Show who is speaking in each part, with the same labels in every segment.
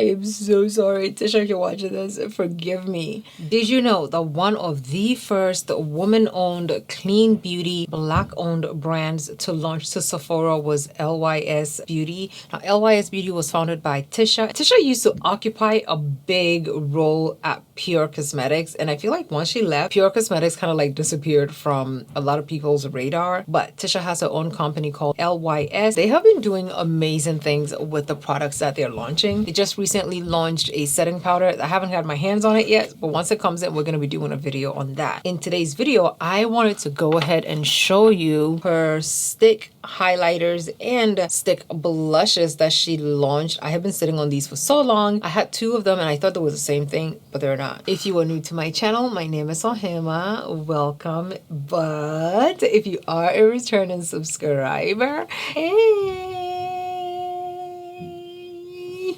Speaker 1: am so sorry. Tisha, if you're watching this, forgive me. Did you know that one of the first woman-owned clean beauty, black-owned brands to launch to Sephora was LYS Beauty? Now, LYS Beauty was founded by Tisha. Tisha used to occupy a big role at Pure Cosmetics, and I feel like once she left, Pure Cosmetics kind of like disappeared from a lot of people's radar. But Tisha has her own company called LYS. They have been doing amazing things with the products that they're launching. They just recently launched a setting powder. I haven't had my hands on it yet, but once it comes in, we're going to be doing a video on that. In today's video, I wanted to go ahead and show you her stick highlighters and stick blushes that she launched. I have been sitting on these for so long. I had two of them and I thought they was the same thing, but they're not. If you are new to my channel, my name is Ohemaa. Welcome. But if you are a returning subscriber, hey,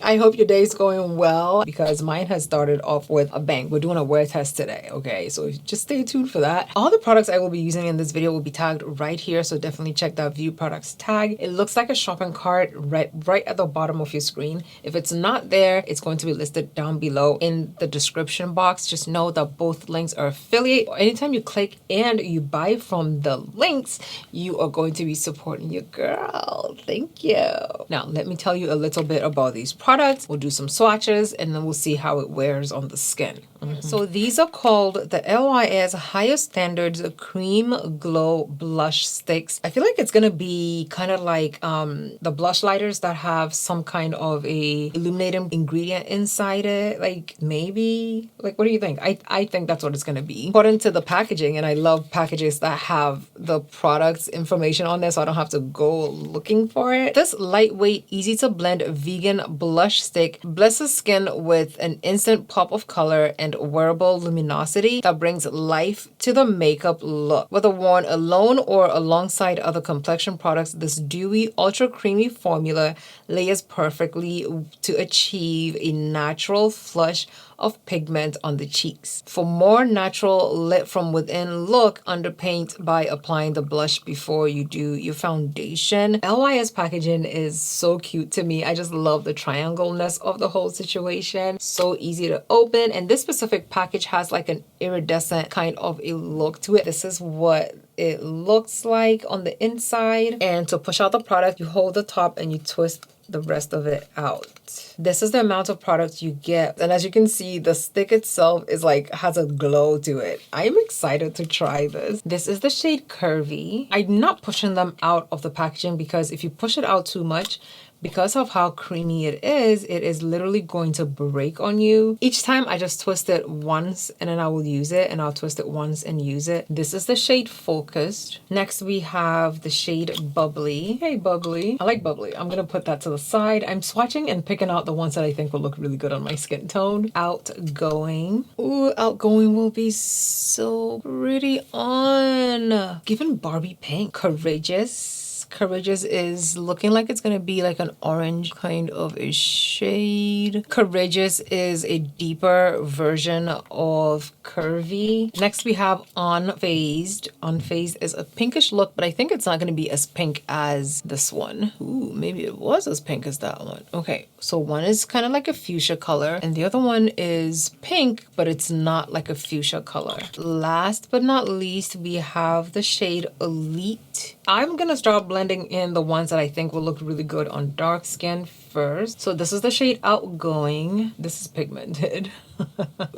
Speaker 1: I hope your day is going well, because mine has started off with a bang. We're doing a wear test today, okay? So just stay tuned for that. All the products I will be using in this video will be tagged right here, so definitely check that view products tag. It looks like a shopping cart right at the bottom of your screen. If it's not there, it's going to be listed down below in the description box. Just know that both links are affiliate. Anytime you click and you buy from the links, you are going to be supporting your girl. Thank you. Now, let me tell you a little bit about these products. We'll do some swatches and then we'll see how it wears on the skin. So these are called the LYS Higher Standards Cream Glow Blush Sticks. I feel like it's gonna be kind of like the blush lighters that have some kind of a illuminating ingredient inside it. Like maybe, like what do you think? I think that's what it's gonna be. According to the packaging, and I love packages that have the product's information on there so I don't have to go looking for it. This lightweight, easy to blend vegan blush stick blesses skin with an instant pop of color and wearable luminosity that brings life to the makeup look. Whether worn alone or alongside other complexion products, this dewy, ultra creamy formula layers perfectly to achieve a natural flush of pigment on the cheeks. For more natural lit from within look, underpaint by applying the blush before you do your foundation. LYS packaging is so cute to me. I just love the triangle-ness of the whole situation. So easy to open, and this specific package has like an iridescent kind of a look to it. This is what it looks like on the inside, and to push out the product, you hold the top and you twist the rest of it out. This is the amount of product you get, and as you can see, the stick itself is like has a glow to it. I'm excited to try this. This is the shade Curvy. I'm not pushing them out of the packaging because if you push it out too much, because of how creamy it is literally going to break on you. Each time I just twist it once and then I will use it, and I'll twist it once and use it. This is the shade Focused. Next we have the shade Bubbly. Hey Bubbly. I like Bubbly. I'm gonna put that to the side. I'm swatching and picking out the ones that I think will look really good on my skin tone. Outgoing. Ooh, Outgoing will be so pretty on. Given Barbie pink. Courageous. Courageous is looking like it's gonna be like an orange kind of a shade. Courageous is a deeper version of Curvy. Next we have Unfazed. Unfazed is a pinkish look, but I think it's not gonna be as pink as this one. Ooh, maybe it was as pink as that one. Okay, so one is kind of like a fuchsia color and the other one is pink, but it's not like a fuchsia color. Last but not least, we have the shade Elite. I'm gonna start blending in the ones that I think will look really good on dark skin first. So this is the shade Outgoing. This is pigmented.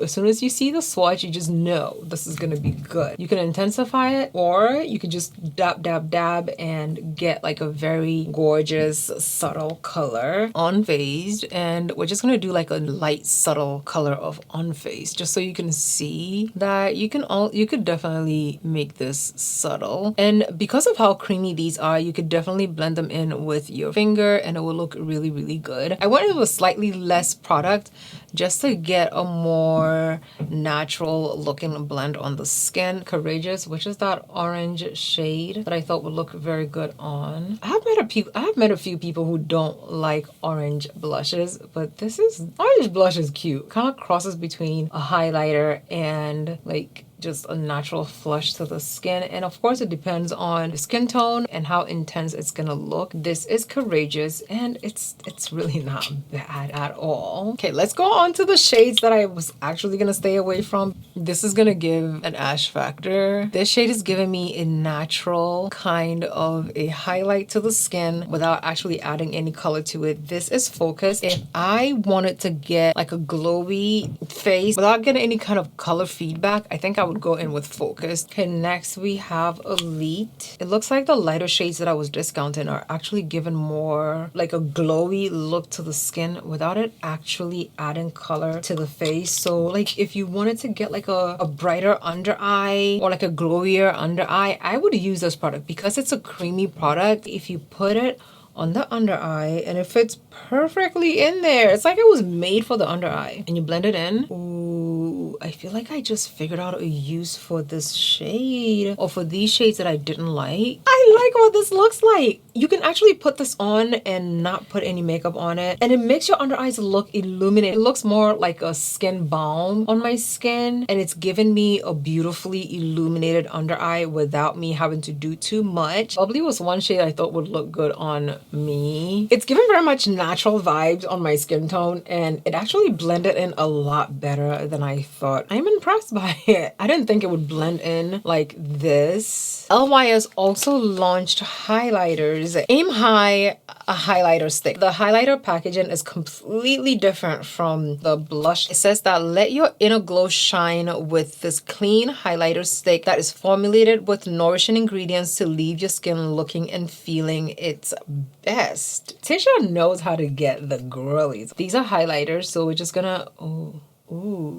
Speaker 1: As soon as you see the swatch, you just know this is gonna be good. You can intensify it, or you can just dab and get like a very gorgeous subtle color. Unfazed, and we're just gonna do like a light subtle color of Unfazed, just so you can see that you could definitely make this subtle. And because of how creamy these are, you could definitely blend them in with your finger and it will look really, really good. I went with slightly less product just to get a more natural looking blend on the skin. Courageous, which is that orange shade that I thought would look very good on. I have met a few people who don't like orange blushes, but orange blush is cute. Kind of crosses between a highlighter and like just a natural flush to the skin. And of course, it depends on the skin tone and how intense it's gonna look. This is Courageous, and it's really not bad at all. Okay, let's go on to the shades that I was actually gonna stay away from. This is gonna give an ash factor. This shade is giving me a natural kind of a highlight to the skin without actually adding any color to it. This is Focus. If I wanted to get like a glowy face without getting any kind of color feedback, I think I would go in with Focus. Okay, next we have Elite. It looks like the lighter shades that I was discounting are actually giving more like a glowy look to the skin without it actually adding color to the face. So like if you wanted to get like a brighter under eye or like a glowier under eye, I would use this product because it's a creamy product. If you put it on the under eye and it fits perfectly in there, it's like it was made for the under eye, and you blend it in. Ooh, I feel like I just figured out a use for this shade, or for these shades that I didn't like. I like what this looks like. You can actually put this on and not put any makeup on it, and it makes your under eyes look illuminated. It looks more like a skin balm on my skin, and it's given me a beautifully illuminated under eye without me having to do too much. Bubbly was one shade I thought would look good on me. It's given very much natural vibes on my skin tone, and it actually blended in a lot better than I thought. I'm impressed by it. I didn't think it would blend in like this. LYS also launched highlighters. Aim High, a highlighter stick. The highlighter packaging is completely different from the blush. It says that let your inner glow shine with this clean highlighter stick that is formulated with nourishing ingredients to leave your skin looking and feeling its best. Tisha knows how to get the girlies. These are highlighters, so we're just gonna, ooh,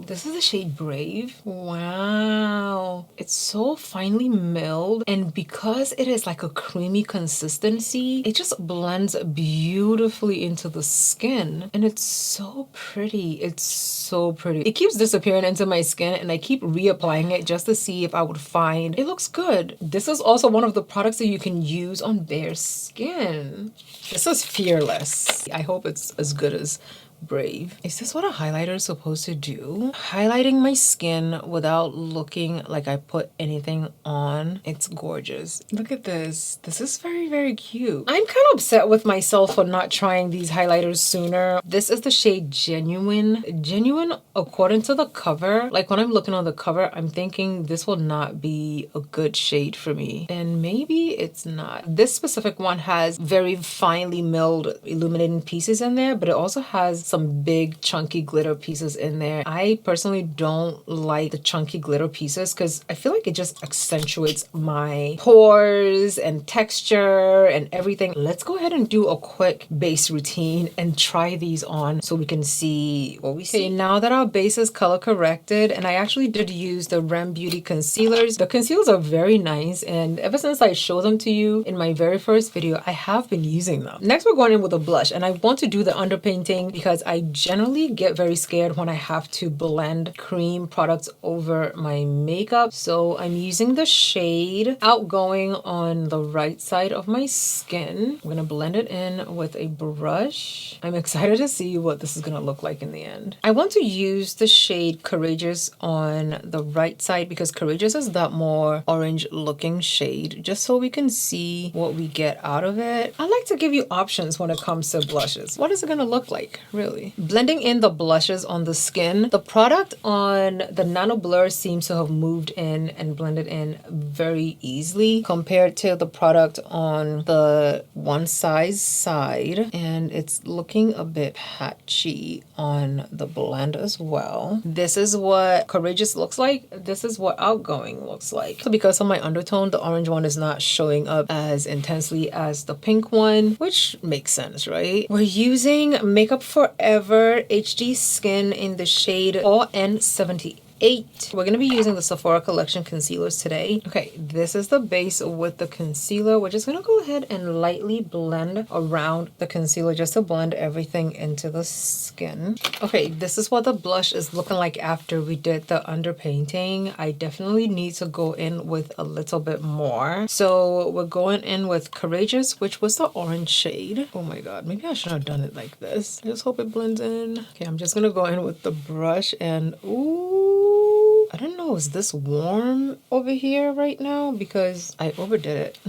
Speaker 1: this is the shade Brave. Wow. It's so finely milled, and because it is like a creamy consistency, it just blends beautifully into the skin, and it's so pretty. It's so pretty. It keeps disappearing into my skin, and I keep reapplying it just to see if I would find it looks good. This is also one of the products that you can use on bare skin. This is Fearless. I hope it's as good as Brave. Is this what a highlighter is supposed to do? Highlighting my skin without looking like I put anything on. It's gorgeous. Look at this. This is very, very cute. I'm kind of upset with myself for not trying these highlighters sooner. This is the shade Genuine. Genuine, according to the cover, like when I'm looking on the cover, I'm thinking this will not be a good shade for me. And maybe it's not. This specific one has very finely milled illuminating pieces in there, but it also has some big chunky glitter pieces in there. I personally don't like the chunky glitter pieces because I feel like it just accentuates my pores and texture and everything. Let's go ahead and do a quick base routine and try these on so we can see what we see. Okay, now that our base is color corrected, and I actually did use the Rem Beauty concealers. The concealers are very nice, and ever since I showed them to you in my very first video, I have been using them. Next, we're going in with a blush, and I want to do the underpainting because I generally get very scared when I have to blend cream products over my makeup. So I'm using the shade Outgoing on the right side of my skin. I'm gonna blend it in with a brush. I'm excited to see what this is gonna look like in the end. I want to use the shade Courageous on the right side because Courageous is that more orange looking shade, just so we can see what we get out of it. I like to give you options when it comes to blushes. What is it gonna look like, really? Blending in the blushes on the skin, the product on the Nano Blur seems to have moved in and blended in very easily compared to the product on the One Size side, and it's looking a bit patchy on the blend as well. This is what Courageous looks like. This is what Outgoing looks like. So because of my undertone, the orange one is not showing up as intensely as the pink one, which makes sense, right? We're using Makeup Forever HD Skin in the shade ON78. We're going to be using the Sephora Collection concealers today. Okay, this is the base with the concealer. We're just going to go ahead and lightly blend around the concealer just to blend everything into the skin. Okay, this is what the blush is looking like after we did the underpainting. I definitely need to go in with a little bit more. So we're going in with Courageous, which was the orange shade. Oh my god, maybe I should have done it like this. I just hope it blends in. Okay, I'm just going to go in with the brush and ooh. I don't know, is this warm over here right now? Because I overdid it.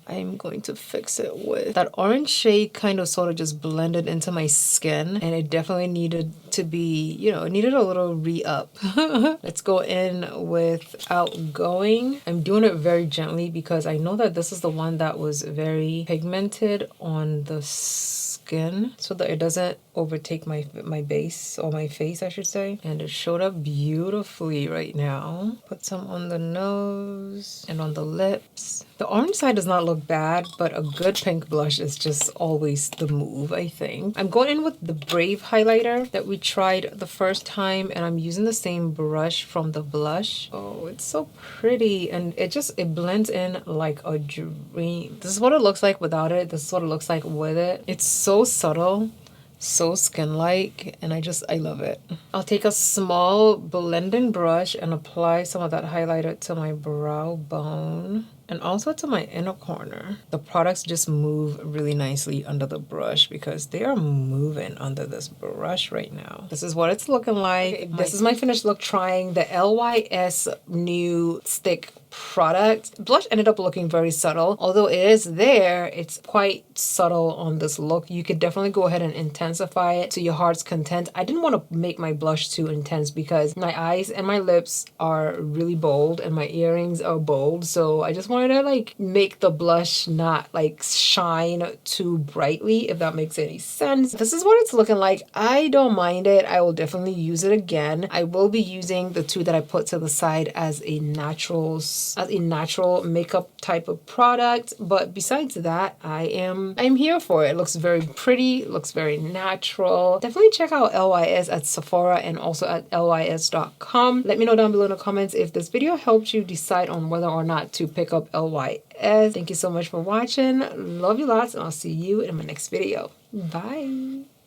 Speaker 1: I'm going to fix it with that orange shade, kind of sort of just blended into my skin, and it definitely needed to be, you know, it needed a little re-up. Let's go in with Outgoing. I'm doing it very gently because I know that this is the one that was very pigmented on the skin, so that it doesn't overtake my base, or my face I should say. And it showed up beautifully right now. Put some on the nose and on the lips. The orange side does not look bad, but a good pink blush is just always the move, I think. I'm going in with the Brave highlighter that we tried the first time, and I'm using the same brush from the blush. Oh, it's so pretty, and it blends in like a dream. This is what it looks like without it. This is what it looks like with it. It's so subtle, so skin-like, and I love it. I'll take a small blending brush and apply some of that highlighter to my brow bone and also to my inner corner. The products just move really nicely under the brush because they are moving under this brush right now. This is what it's looking like. Okay, this is my finished look trying the LYS new stick product. Blush ended up looking very subtle. Although it is there, it's quite subtle on this look. You could definitely go ahead and intensify it to your heart's content. I didn't want to make my blush too intense because my eyes and my lips are really bold and my earrings are bold. So I just wanted to like make the blush not like shine too brightly, if that makes any sense. This is what it's looking like. I don't mind it. I will definitely use it again. I will be using the two that I put to the side as a natural makeup type of product, but besides that, I'm here for it. It looks very pretty, looks very natural. Definitely check out LYS at Sephora and also at lys.com. Let me know down below in the comments if this video helped you decide on whether or not to pick up LYS. Thank you so much for watching. Love you lots, and I'll see you in my next video. Bye.